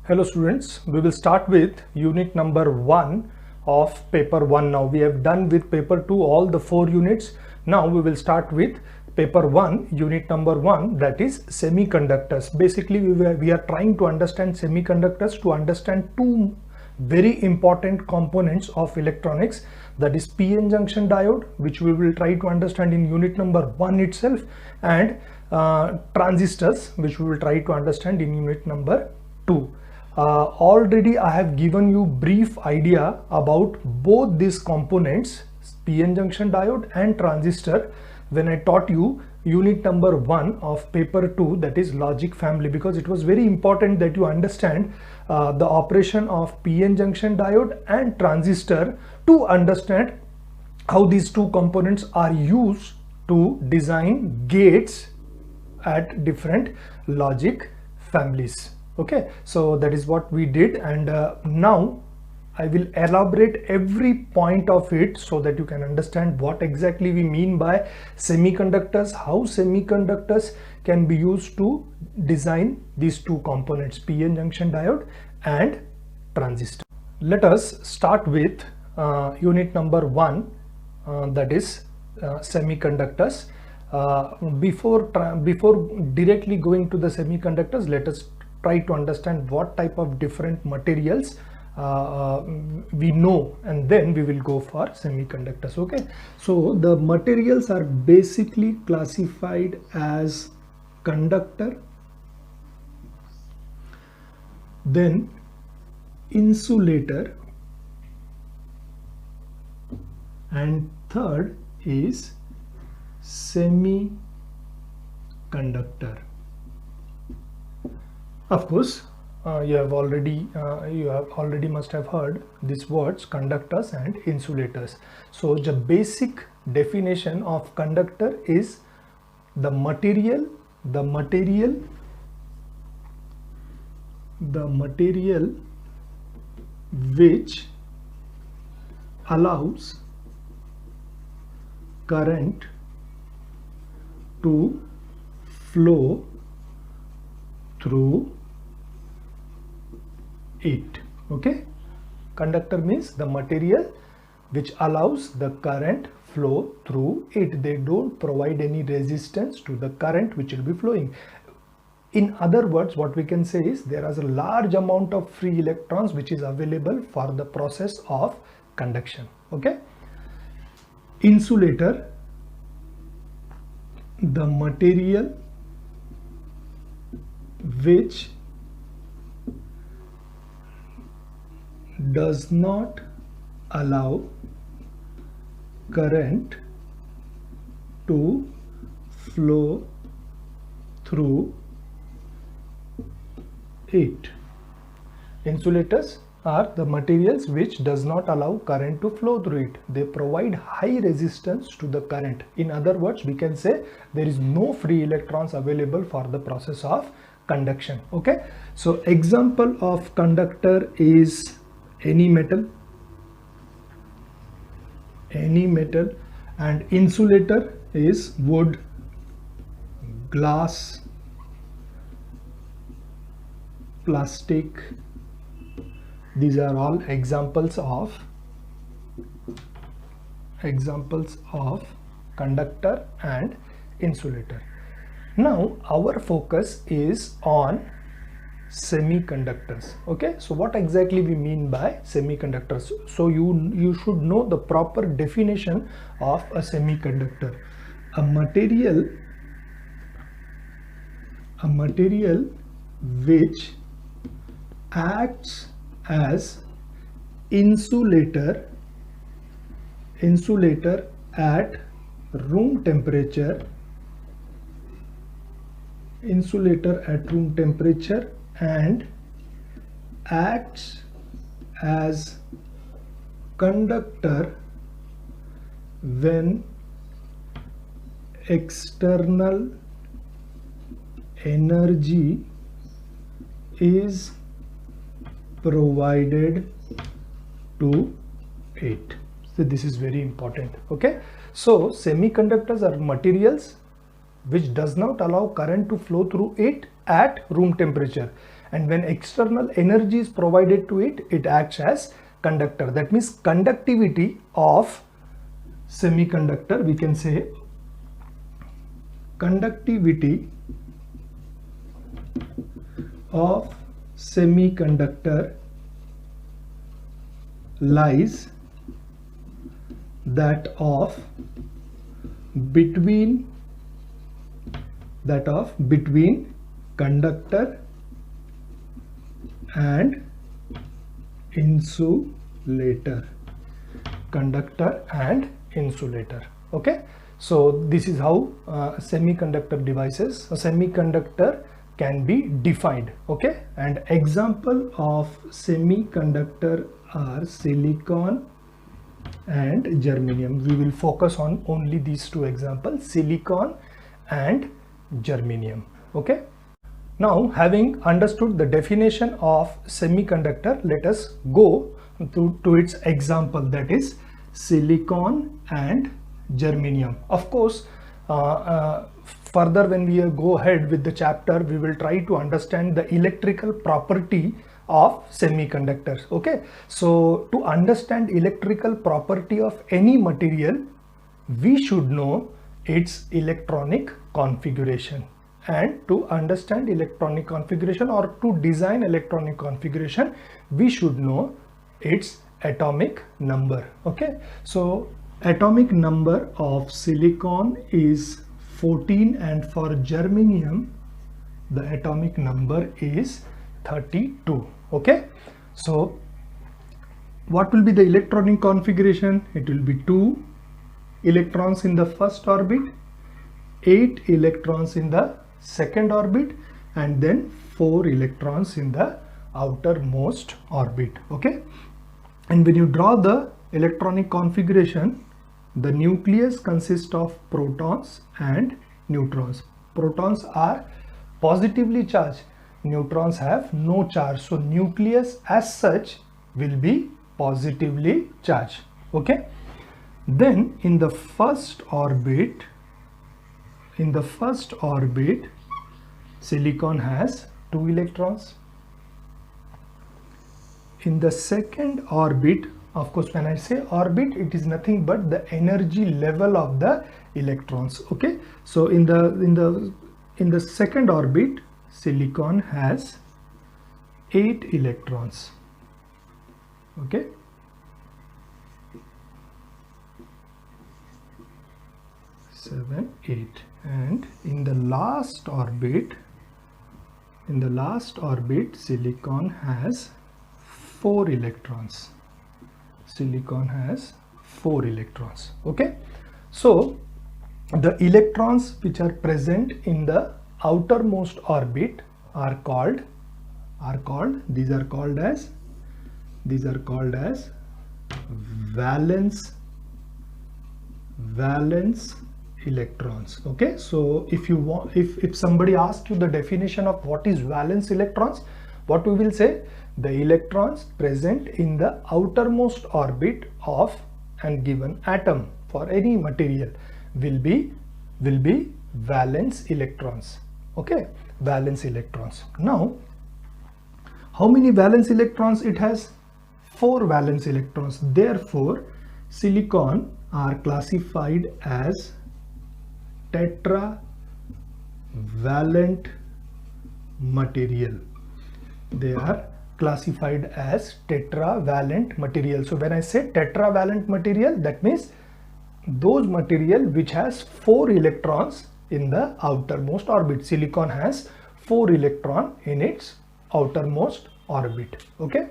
Hello students, we will start with unit number 1 of paper 1 now. We have done with paper 2 all the 4 units. Now we will start with paper 1, unit number 1, that is semiconductors. Basically we are trying to understand semiconductors, to understand two very important components of electronics, that is p-n junction diode, which we will try to understand in unit number 1 itself, and transistors, which we will try to understand in unit number 2. Already I have given you brief idea about both these components, p-n junction diode and transistor, when I taught you unit number 1 of paper 2, that is logic family, because it was very important that you understand the operation of p-n junction diode and transistor to understand how these two components are used to design gates at different logic families. Okay, so that is what we did, and now I will elaborate every point of it so that you can understand what exactly we mean by semiconductors, how semiconductors can be used to design these two components, p-n junction diode and transistor. Let us start with unit number 1, that is semiconductors. Before directly going to the semiconductors, let us try to understand what type of different materials we know, and then we will go for semiconductors. Okay, so the materials are basically classified as conductor, then insulator, and third is semiconductor. Of course, you already must have heard these words, conductors and insulators. So the basic definition of conductor is the material which allows current to flow through it. Okay, conductor means the material which allows the current flow through it. They don't provide any resistance to the current which will be flowing. In other words, what we can say is there is a large amount of free electrons which is available for the process of conduction. Okay, insulator, the material which does not allow current to flow through it. Insulators are the materials which does not allow current to flow through it. They provide high resistance to the current. In other words, we can say there is no free electrons available for the process of conduction. Okay, so example of conductor is any metal, and insulator is wood, glass, plastic. These are all examples of conductor and insulator. Now our focus is on semiconductors. Okay, so what exactly we mean by semiconductors? So you should know the proper definition of a semiconductor. A material which acts as insulator at room temperature, and acts as conductor when external energy is provided to it. So this is very important. Okay, so semiconductors are materials which does not allow current to flow through it at room temperature, and when external energy is provided to it, it acts as conductor. That means conductivity of semiconductor, we can say conductivity of semiconductor lies that of between conductor and insulator. Okay, so this is how semiconductor devices, a semiconductor can be defined. Okay, and example of semiconductor are silicon and germanium. We will focus on only these two examples, silicon and germanium. Okay, now having understood the definition of semiconductor, let us go to its example, that is silicon and germanium. Of course, further when we go ahead with the chapter, we will try to understand the electrical property of semiconductors. Okay, so to understand electrical property of any material, we should know its electronic configuration, and to understand electronic configuration or to design electronic configuration, we should know its atomic number. Okay, so atomic number of silicon is 14, and for germanium the atomic number is 32. Okay, so what will be the electronic configuration? It will be 2 electrons in the first orbit, 8 electrons in the second orbit, and then 4 electrons in the outermost orbit. Okay, and when you draw the electronic configuration, the nucleus consists of protons and neutrons. Protons are positively charged, neutrons have no charge, so nucleus as such will be positively charged. Okay, then in the first orbit, silicon has 2 electrons. In the second orbit, of course when I say orbit, it is nothing but the energy level of the electrons. Okay, so in the second orbit, silicon has 8 electrons. Okay, seven, 8, and in the last orbit, silicon has 4 electrons. Okay, so the electrons which are present in the outermost orbit are called as valence electrons. Okay, so if somebody asks you the definition of what is valence electrons, what we will say, the electrons present in the outermost orbit of an given atom for any material will be valence electrons. Okay, valence electrons. Now how many valence electrons it has? 4 valence electrons. Therefore silicon are classified as tetravalent material. They are classified as tetravalent material. So when I say tetravalent material, that means those material which has 4 electrons in the outermost orbit. Silicon has 4 electron in its outermost orbit. Okay,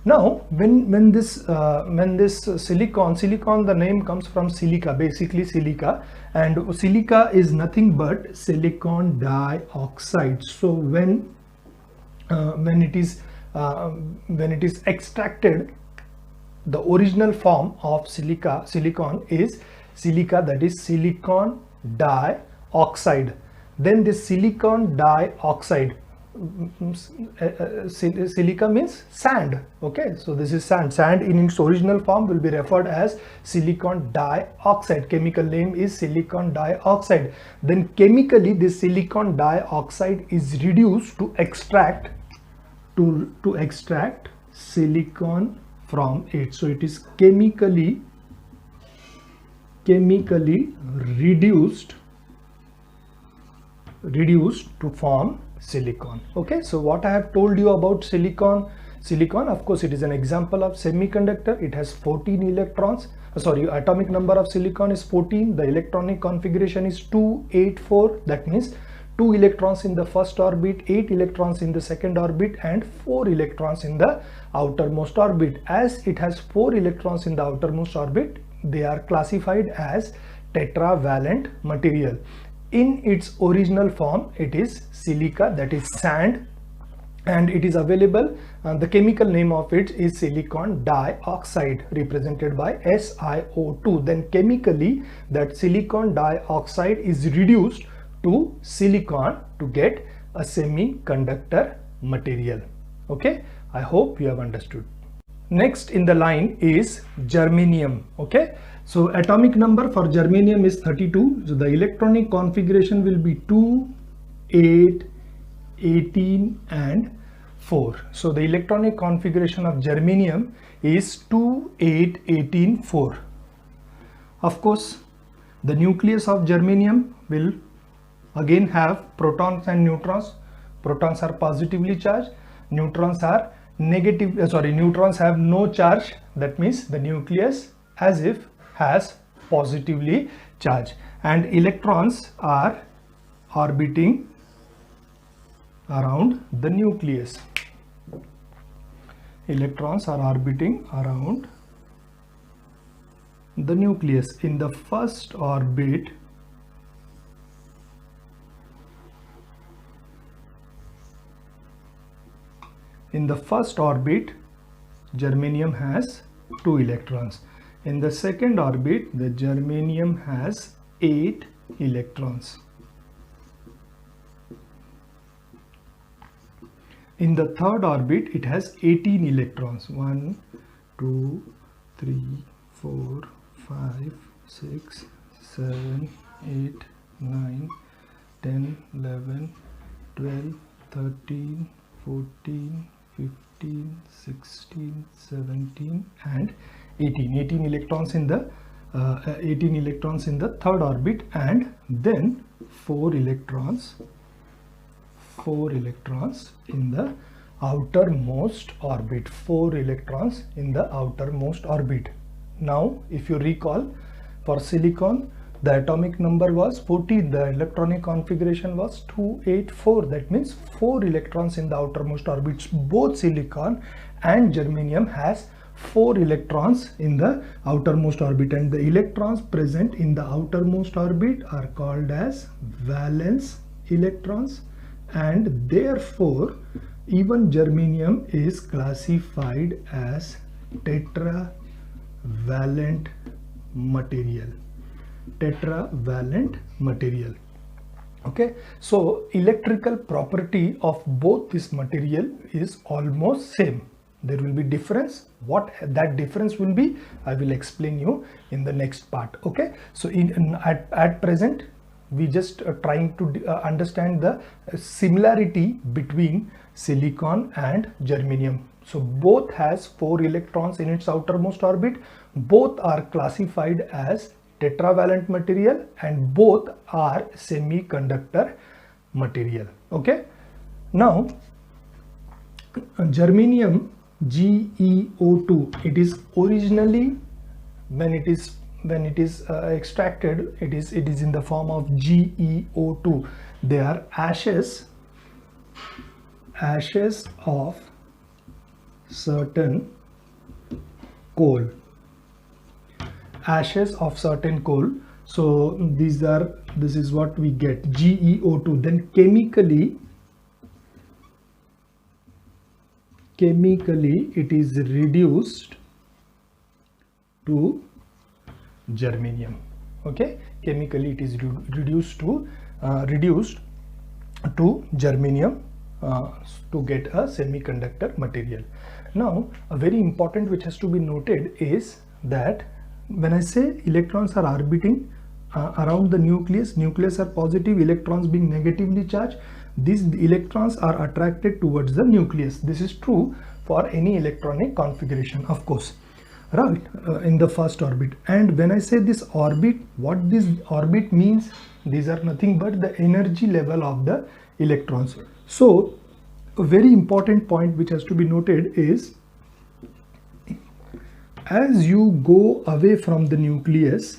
now when this silicon, the name comes from silica, basically silica, and silica is nothing but silicon dioxide. So when it is extracted, the original form of silicon is silica, that is silicon dioxide. Then this silicon dioxide, silica means sand. Okay, so this is sand in its original form will be referred as silicon dioxide. Chemical name is silicon dioxide. Then chemically this silicon dioxide is reduced to extract to extract silicon from it. So it is chemically reduced to form silicon. Okay, so what I have told you about silicon, of course it is an example of semiconductor. It has 14 electrons. Atomic number of silicon is 14. The electronic configuration is 284. That means 2 electrons in the first orbit, 8 electrons in the second orbit, and 4 electrons in the outermost orbit. As it has 4 electrons in the outermost orbit, they are classified as tetravalent material. In its original form, it is silica, that is sand, and it is available. The chemical name of it is silicon dioxide, represented by SiO2. Then chemically, that silicon dioxide is reduced to silicon to get a semiconductor material. Okay, I hope you have understood. Next in the line is germanium. Okay, so atomic number for germanium is 32. So the electronic configuration will be 2, 8, 18 and 4. So the electronic configuration of germanium is 2, 8, 18, 4. Of course, the nucleus of germanium will again have protons and neutrons. Protons are positively charged, neutrons are neutrons have no charge. That means the nucleus as if has positively charged, and electrons are orbiting around the nucleus. Electrons are orbiting around the nucleus. In the first orbit, germanium has 2 electrons. In the second orbit, the germanium has 8 electrons. In the third orbit, it has 18 electrons. 1, 2, 3, 4, 5, 6, 7, 8, 9, 10, 11, 12, 13, 14, 15, 16, 17 and 18. 18 electrons in the third orbit, and then 4 electrons in the outermost orbit. 4 electrons in the outermost orbit. Now if you recall, for silicon the atomic number was 14, the electronic configuration was 284. That means 4 electrons in the outermost orbits. Both silicon and germanium has 4 electrons in the outermost orbit, and the electrons present in the outermost orbit are called as valence electrons, and therefore even germanium is classified as tetravalent material. Okay, so electrical property of both this material is almost same. There will be difference. What that difference will be, I will explain you in the next part. Okay, so at present we just trying to understand the similarity between silicon and germanium. So both has 4 electrons in its outermost orbit, both are classified as tetravalent material, and both are semiconductor material. Okay, now germanium GeO2, it is originally, when it is extracted, it is in the form of GeO2. They are ashes of certain coal. So this is what we get, GeO2. Then chemically it is reduced to germanium. Okay, chemically it is reduced to germanium to get a semiconductor material. Now a very important which has to be noted is that when I say electrons are orbiting around the nucleus are positive, electrons being negatively charged, these electrons are attracted towards the nucleus. This is true for any electronic configuration, of course, right, in the first orbit. And when I say this orbit, what this orbit means, these are nothing but the energy level of the electrons. So a very important point which has to be noted is, as you go away from the nucleus,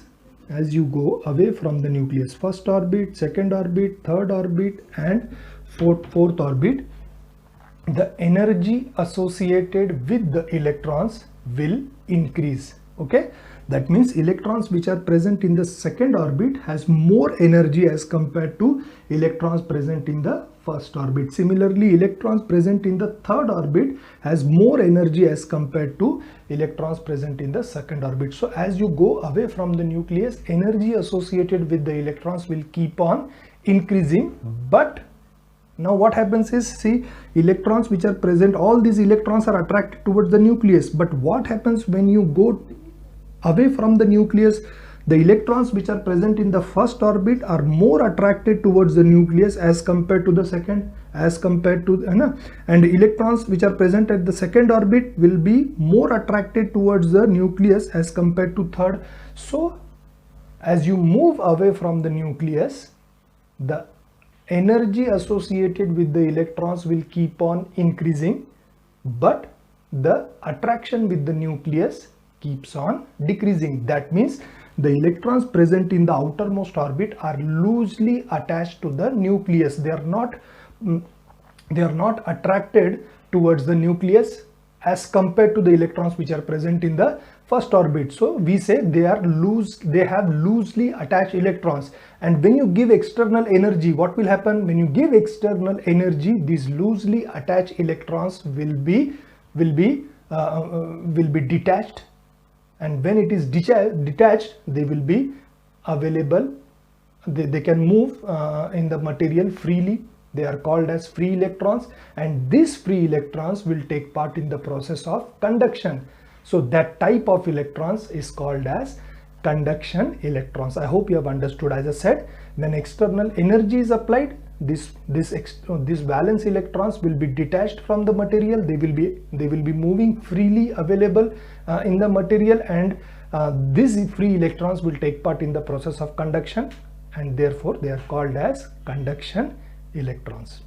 first orbit, second orbit, third orbit and fourth orbit, the energy associated with the electrons will increase. Okay, that means electrons which are present in the second orbit has more energy as compared to electrons present in the first orbit. Similarly, electrons present in the third orbit has more energy as compared to electrons present in the second orbit. So as you go away from the nucleus, energy associated with the electrons will keep on increasing. But now what happens is, see, electrons which are present, all these electrons are attracted towards the nucleus. But what happens when you go away from the nucleus? The electrons which are present in the first orbit are more attracted towards the nucleus as compared to the second, and electrons which are present at the second orbit will be more attracted towards the nucleus as compared to third. So as you move away from the nucleus, the energy associated with the electrons will keep on increasing, but the attraction with the nucleus keeps on decreasing. That means the electrons present in the outermost orbit are loosely attached to the nucleus. They are not attracted towards the nucleus as compared to the electrons which are present in the first orbit. So we say they have loosely attached electrons. And when you give external energy, what will happen? When you give external energy, these loosely attached electrons will be detached. And when it is detached, they will be available. They can move in the material freely. They are called as free electrons, and these free electrons will take part in the process of conduction. So that type of electrons is called as conduction electrons. I hope you have understood. As I said, when external energy is applied, these valence electrons will be detached from the material. They will be moving freely available in the material, and these free electrons will take part in the process of conduction, and therefore they are called as conduction electrons.